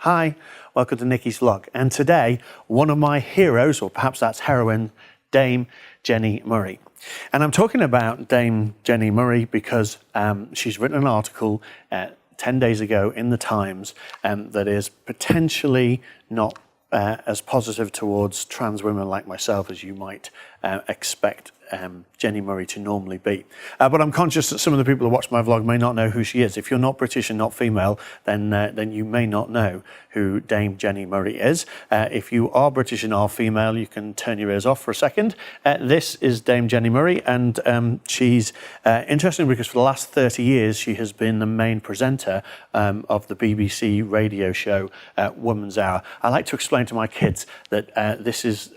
Hi, welcome to Nikki's vlog. And today, one of my heroes, or perhaps that's heroine, Dame Jenni Murray. And I'm talking about Dame Jenni Murray because she's written an article 10 days ago in the Times that is potentially not as positive towards trans women like myself as you might expect Jenni Murray to normally be. But I'm conscious that some of the people who watch my vlog may not know who she is. If you're not British and not female, then you may not know who Dame Jenni Murray is. If you are British and are female, you can turn your ears off for a second. This is Dame Jenni Murray, and she's interesting because for the last 30 years she has been the main presenter of the BBC radio show Woman's Hour. I like to explain to my kids that this is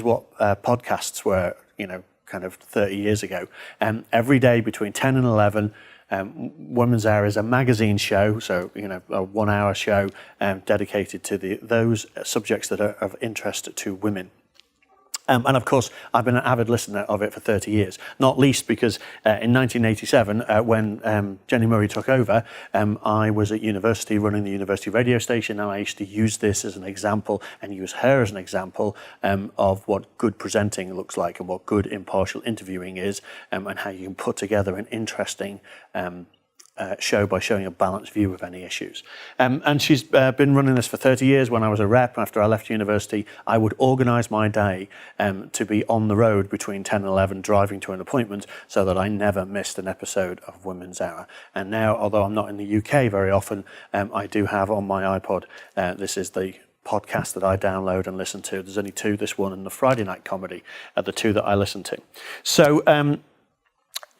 what podcasts were, kind of 30 years ago. Every day between 10 and 11, Women's Hour is a magazine show, so a 1 hour show dedicated to those subjects that are of interest to women. And of course, I've been an avid listener of it for 30 years, not least because in 1987, when Jenni Murray took over, I was at university running the university radio station, and I used to use this as an example and use her as an example of what good presenting looks like and what good impartial interviewing is, and how you can put together an interesting show by showing a balanced view of any issues. And she's been running this for 30 years. When I was a rep, after I left university, I would organise my day to be on the road between 10 and 11, driving to an appointment, so that I never missed an episode of Women's Hour. And now, although I'm not in the UK very often, I do have on my iPod, this is the podcast that I download and listen to. There's only two, this one and the Friday Night Comedy, are the two that I listen to. So,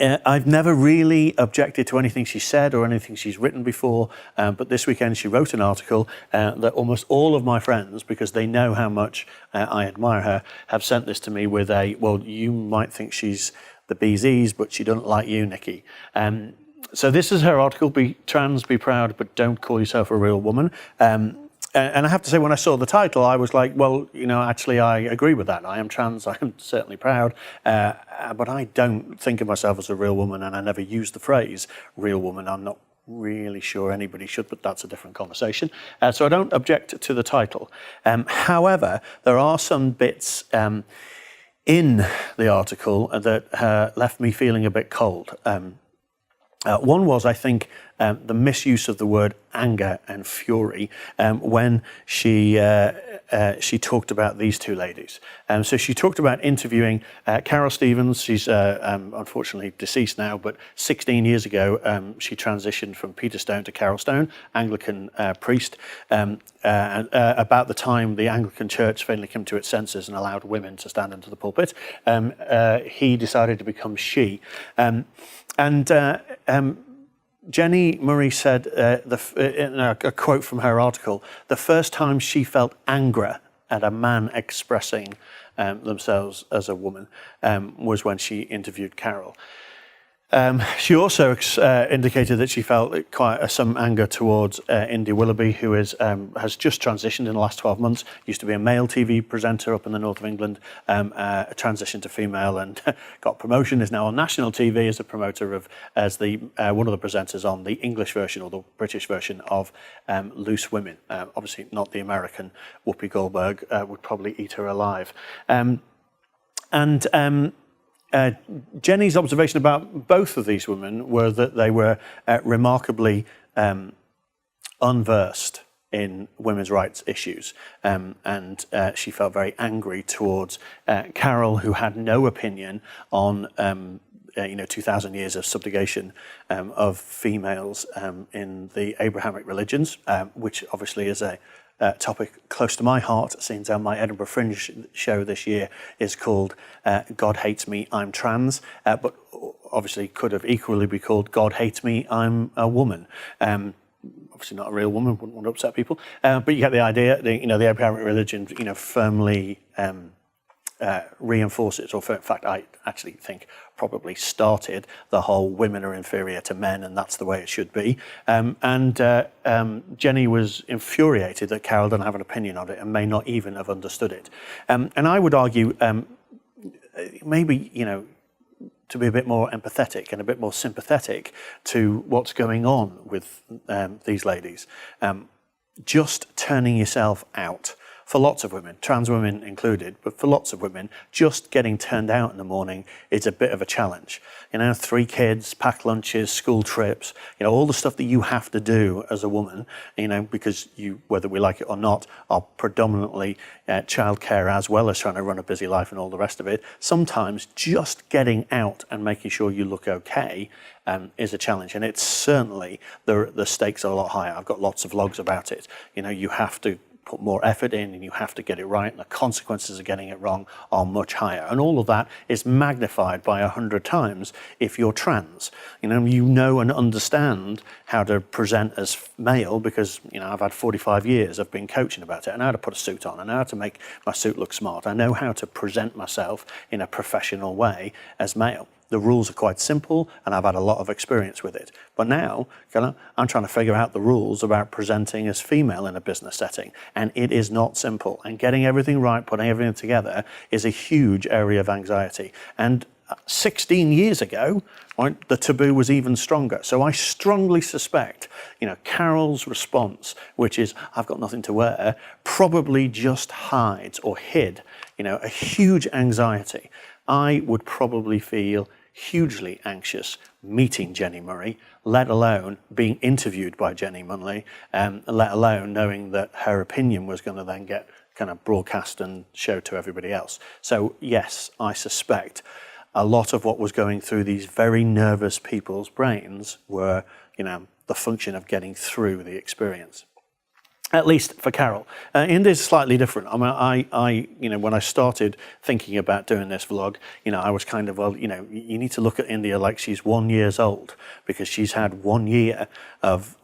I've never really objected to anything she said or anything she's written before, but this weekend she wrote an article that almost all of my friends, because they know how much I admire her, have sent this to me with well, you might think she's the bee's knees, but she doesn't like you, Nikki. So this is her article, Be Trans, Be Proud, but Don't Call Yourself a Real Woman. And I have to say, when I saw the title, I was like, well, actually, I agree with that. I am trans, I am certainly proud, but I don't think of myself as a real woman, and I never use the phrase real woman. I'm not really sure anybody should, but that's a different conversation. So I don't object to the title. However, there are some bits in the article that left me feeling a bit cold. One was, I think, the misuse of the word anger and fury when she talked about these two ladies. So she talked about interviewing Carol Stevens. She's unfortunately deceased now, but 16 years ago she transitioned from Peter Stone to Carol Stone, Anglican priest, about the time the Anglican Church finally came to its senses and allowed women to stand into the pulpit. He decided to become she. Jenni Murray said, in a quote from her article, the first time she felt anger at a man expressing themselves as a woman was when she interviewed Carol. She also indicated that she felt quite some anger towards Indy Willoughby, who has just transitioned in the last 12 months. Used to be a male TV presenter up in the north of England, transitioned to female and got promotion. Is now on national TV as a promoter as one of the presenters on the English version or the British version of Loose Women. Obviously not the American. Whoopi Goldberg would probably eat her alive. Jenni's observation about both of these women were that they were remarkably unversed in women's rights issues, and she felt very angry towards Carol, who had no opinion on 2,000 years of subjugation of females in the Abrahamic religions, which obviously is a topic close to my heart, since my Edinburgh Fringe show this year is called God Hates Me, I'm Trans, but obviously could have equally be called God Hates Me, I'm a Woman. Obviously not a real woman, wouldn't want to upset people, but you get the idea. The Abrahamic religion, firmly reinforces, or in fact, I actually think probably started the whole women are inferior to men and that's the way it should be. Jenni was infuriated that Carol didn't have an opinion on it and may not even have understood it. And I would argue maybe, to be a bit more empathetic and a bit more sympathetic to what's going on with these ladies. just turning yourself out. For lots of women, trans women included, but for lots of women, just getting turned out in the morning is a bit of a challenge. 3 kids, packed lunches, school trips, all the stuff that you have to do as a woman, because you, whether we like it or not, are predominantly childcare as well as trying to run a busy life and all the rest of it. Sometimes just getting out and making sure you look okay is a challenge, and it's certainly, the stakes are a lot higher. I've got lots of vlogs about it. You have to put more effort in and you have to get it right, and the consequences of getting it wrong are much higher. And all of that is magnified by 100 times if you're trans. You know and understand how to present as male because, I've had 45 years of being coaching about it. I know how to put a suit on. I know how to make my suit look smart. I know how to present myself in a professional way as male. The rules are quite simple, and I've had a lot of experience with it. But now, I'm trying to figure out the rules about presenting as female in a business setting, and it is not simple. And getting everything right, putting everything together, is a huge area of anxiety. And 16 years ago, right, the taboo was even stronger. So I strongly suspect, Carol's response, which is, I've got nothing to wear, probably just hides or hid, a huge anxiety. I would probably feel hugely anxious meeting Jenni Murray, let alone being interviewed by Jenni Murray, let alone knowing that her opinion was going to then get kind of broadcast and showed to everybody else. So yes, I suspect a lot of what was going through these very nervous people's brains were, the function of getting through the experience. At least for Carol. India's slightly different. I mean, when I started thinking about doing this vlog, I was kind of, you need to look at India like she's 1 year old because she's had 1 year of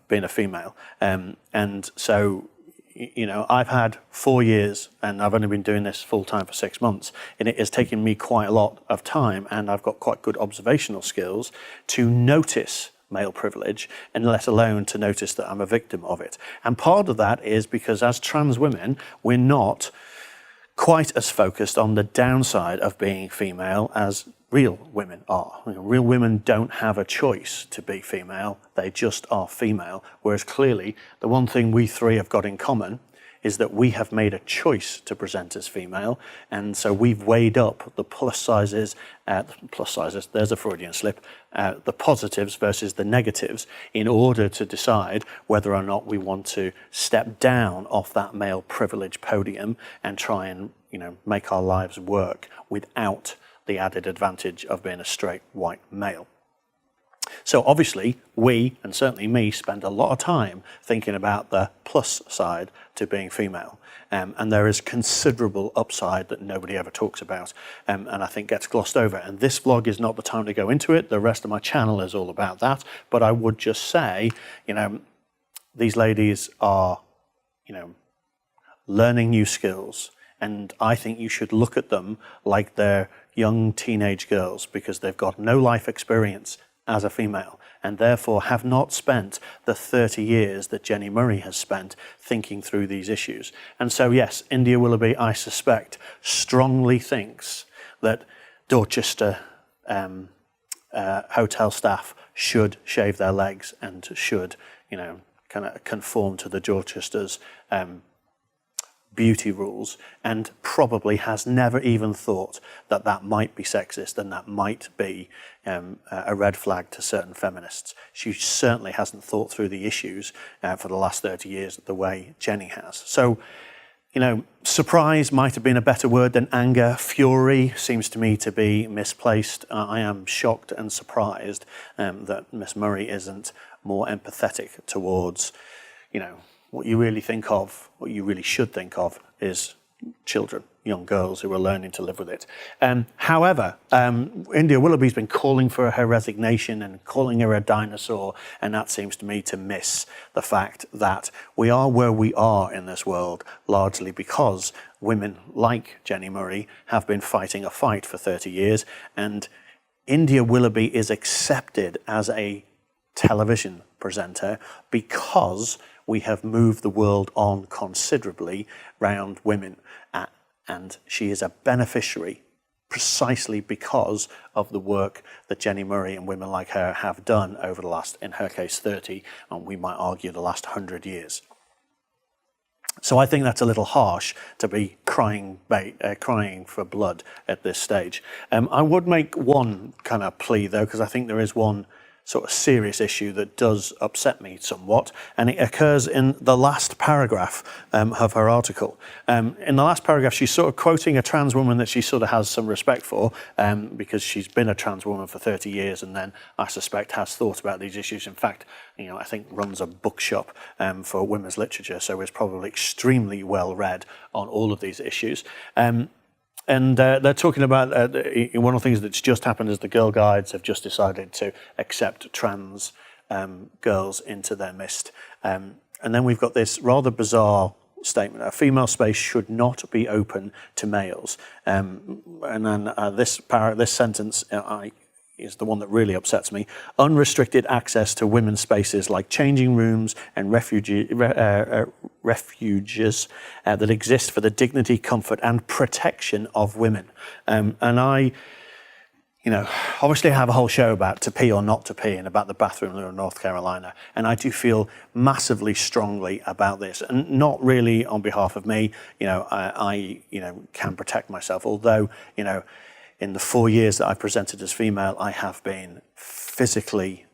being a female. And so, I've had 4 years and I've only been doing this full time for 6 months. And it has taken me quite a lot of time, and I've got quite good observational skills to notice male privilege, and let alone to notice that I'm a victim of it. And part of that is because as trans women, we're not quite as focused on the downside of being female as real women are. Real women don't have a choice to be female, they just are female. Whereas clearly, the one thing we 3 have got in common is that we have made a choice to present as female, and so we've weighed up the plus sizes, there's a Freudian slip, the positives versus the negatives in order to decide whether or not we want to step down off that male privilege podium and try and make our lives work without the added advantage of being a straight white male. So obviously, we, and certainly me, spend a lot of time thinking about the plus side to being female. And there is considerable upside that nobody ever talks about, and I think gets glossed over. And this vlog is not the time to go into it. The rest of my channel is all about that. But I would just say, these ladies are, learning new skills. And I think you should look at them like they're young teenage girls because they've got no life experience as a female, and therefore have not spent the 30 years that Jenni Murray has spent thinking through these issues. And so yes, India Willoughby, I suspect, strongly thinks that Dorchester hotel staff should shave their legs and should, kind of conform to the Dorchester's beauty rules, and probably has never even thought that that might be sexist and that might be a red flag to certain feminists. She certainly hasn't thought through the issues for the last 30 years the way Jenni has. So, surprise might have been a better word than anger. Fury seems to me to be misplaced. I am shocked and surprised that Miss Murray isn't more empathetic towards, what you really think of, what you really should think of is children, young girls who are learning to live with it. However, India Willoughby's been calling for her resignation and calling her a dinosaur, and that seems to me to miss the fact that we are where we are in this world largely because women like Jenni Murray have been fighting a fight for 30 years, and India Willoughby is accepted as a television presenter because we have moved the world on considerably round women, and she is a beneficiary precisely because of the work that Jenni Murray and women like her have done over the last, in her case, 30, and we might argue the last 100 years. So I think that's a little harsh to be crying for blood at this stage. I would make one kind of plea though, because I think there is one sort of serious issue that does upset me somewhat, and it occurs in the last paragraph of her article. In the last paragraph, she's sort of quoting a trans woman that she sort of has some respect for, because she's been a trans woman for 30 years, and then I suspect has thought about these issues. In fact, I think runs a bookshop for women's literature, so is probably extremely well read on all of these issues. And they're talking about one of the things that's just happened is the Girl Guides have just decided to accept trans girls into their midst. And then we've got this rather bizarre statement: a female space should not be open to males. And then this sentence is the one that really upsets me. Unrestricted access to women's spaces like changing rooms and refuges that exist for the dignity, comfort and protection of women. And I, obviously I have a whole show about to pee or not to pee and about the bathroom law in North Carolina. And I do feel massively strongly about this, and not really on behalf of me. I can protect myself, although, in the 4 years that I've presented as female, I have been physically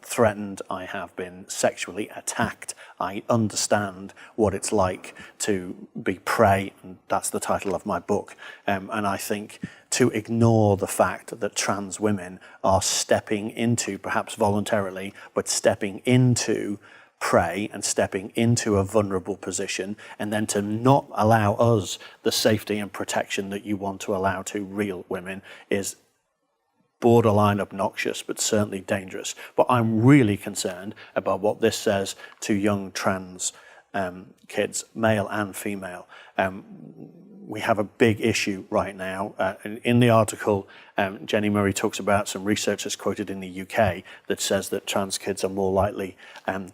threatened, I have been sexually attacked. I understand what it's like to be prey, and that's the title of my book. And I think to ignore the fact that trans women are stepping into, perhaps voluntarily, but stepping into prey and stepping into a vulnerable position, and then to not allow us the safety and protection that you want to allow to real women is borderline obnoxious, but certainly dangerous. But I'm really concerned about what this says to young trans kids, male and female. We have a big issue right now. In the article, Jenni Murray talks about some research that's quoted in the UK that says that trans kids are more likely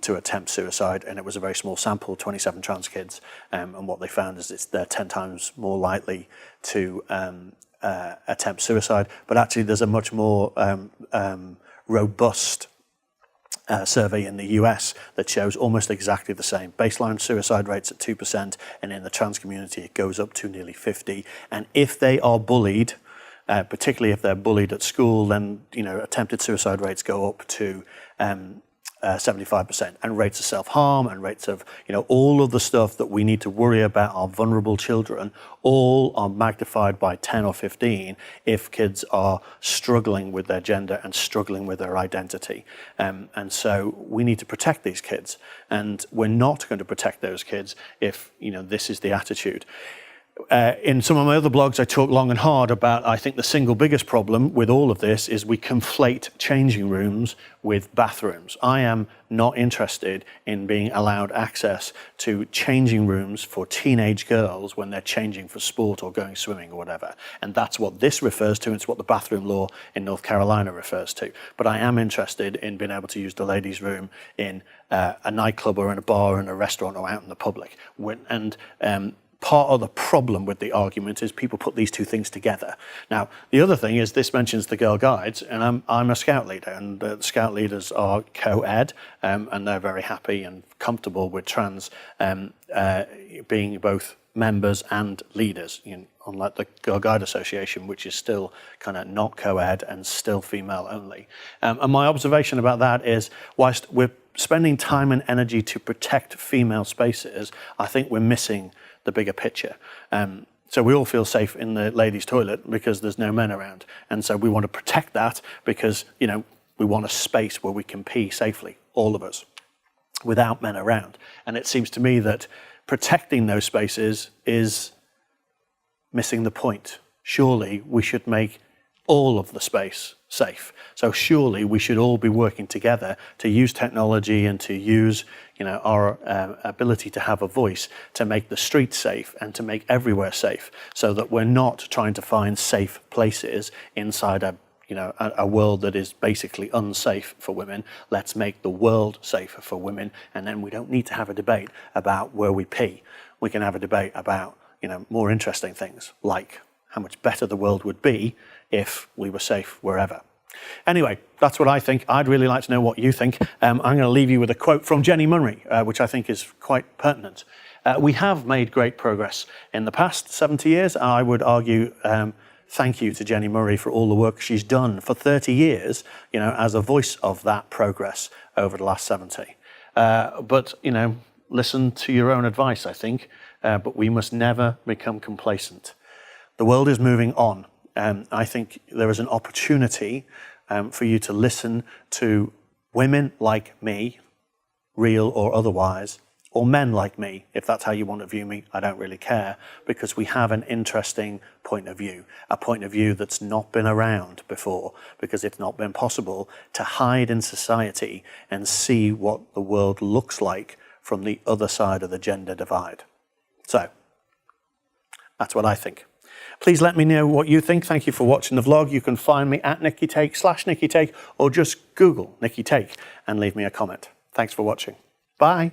to attempt suicide, and it was a very small sample, 27 trans kids, and what they found is they're 10 times more likely to attempt suicide. But actually there's a much more robust survey in the US that shows almost exactly the same. Baseline suicide rates at 2%, and in the trans community it goes up to nearly 50%. And if they are bullied, particularly if they're bullied at school, then attempted suicide rates go up to 75%, and rates of self-harm and rates of all of the stuff that we need to worry about our vulnerable children all are magnified by 10 or 15 if kids are struggling with their gender and struggling with their identity. And so we need to protect these kids, and we're not going to protect those kids if this is the attitude. In some of my other blogs, I talk long and hard about, I think the single biggest problem with all of this is we conflate changing rooms with bathrooms. I am not interested in being allowed access to changing rooms for teenage girls when they're changing for sport or going swimming or whatever. And that's what this refers to, and it's what the bathroom law in North Carolina refers to. But I am interested in being able to use the ladies' room in a nightclub or in a bar or in a restaurant or out in the public. Part of the problem with the argument is people put these two things together. Now, the other thing is this mentions the Girl Guides, and I'm a Scout leader, and the Scout leaders are co-ed, and they're very happy and comfortable with trans being both members and leaders, unlike the Girl Guide Association, which is still kind of not co-ed and still female only. And my observation about that is, whilst we're spending time and energy to protect female spaces, I think we're missing the bigger picture. So we all feel safe in the ladies' toilet because there's no men around. And so we want to protect that because, we want a space where we can pee safely, all of us, without men around. And it seems to me that protecting those spaces is missing the point. Surely we should make all of the space safe. So surely we should all be working together to use technology and to use our ability to have a voice to make the streets safe and to make everywhere safe, so that we're not trying to find safe places inside a world that is basically unsafe for women. Let's make the world safer for women, and then we don't need to have a debate about where we pee. We can have a debate about more interesting things, like how much better the world would be if we were safe wherever. Anyway, that's what I think. I'd really like to know what you think. I'm going to leave you with a quote from Jenni Murray, which I think is quite pertinent. We have made great progress in the past 70 years. I would argue thank you to Jenni Murray for all the work she's done for 30 years, as a voice of that progress over the last 70. But, listen to your own advice, I think. But we must never become complacent. The world is moving on. I think there is an opportunity for you to listen to women like me, real or otherwise, or men like me, if that's how you want to view me. I don't really care, because we have an interesting point of view, a point of view that's not been around before, because it's not been possible to hide in society and see what the world looks like from the other side of the gender divide. So, that's what I think. Please let me know what you think. Thank you for watching the vlog. You can find me at @NickyTake/NickyTake, or just Google Nicky Take and leave me a comment. Thanks for watching. Bye.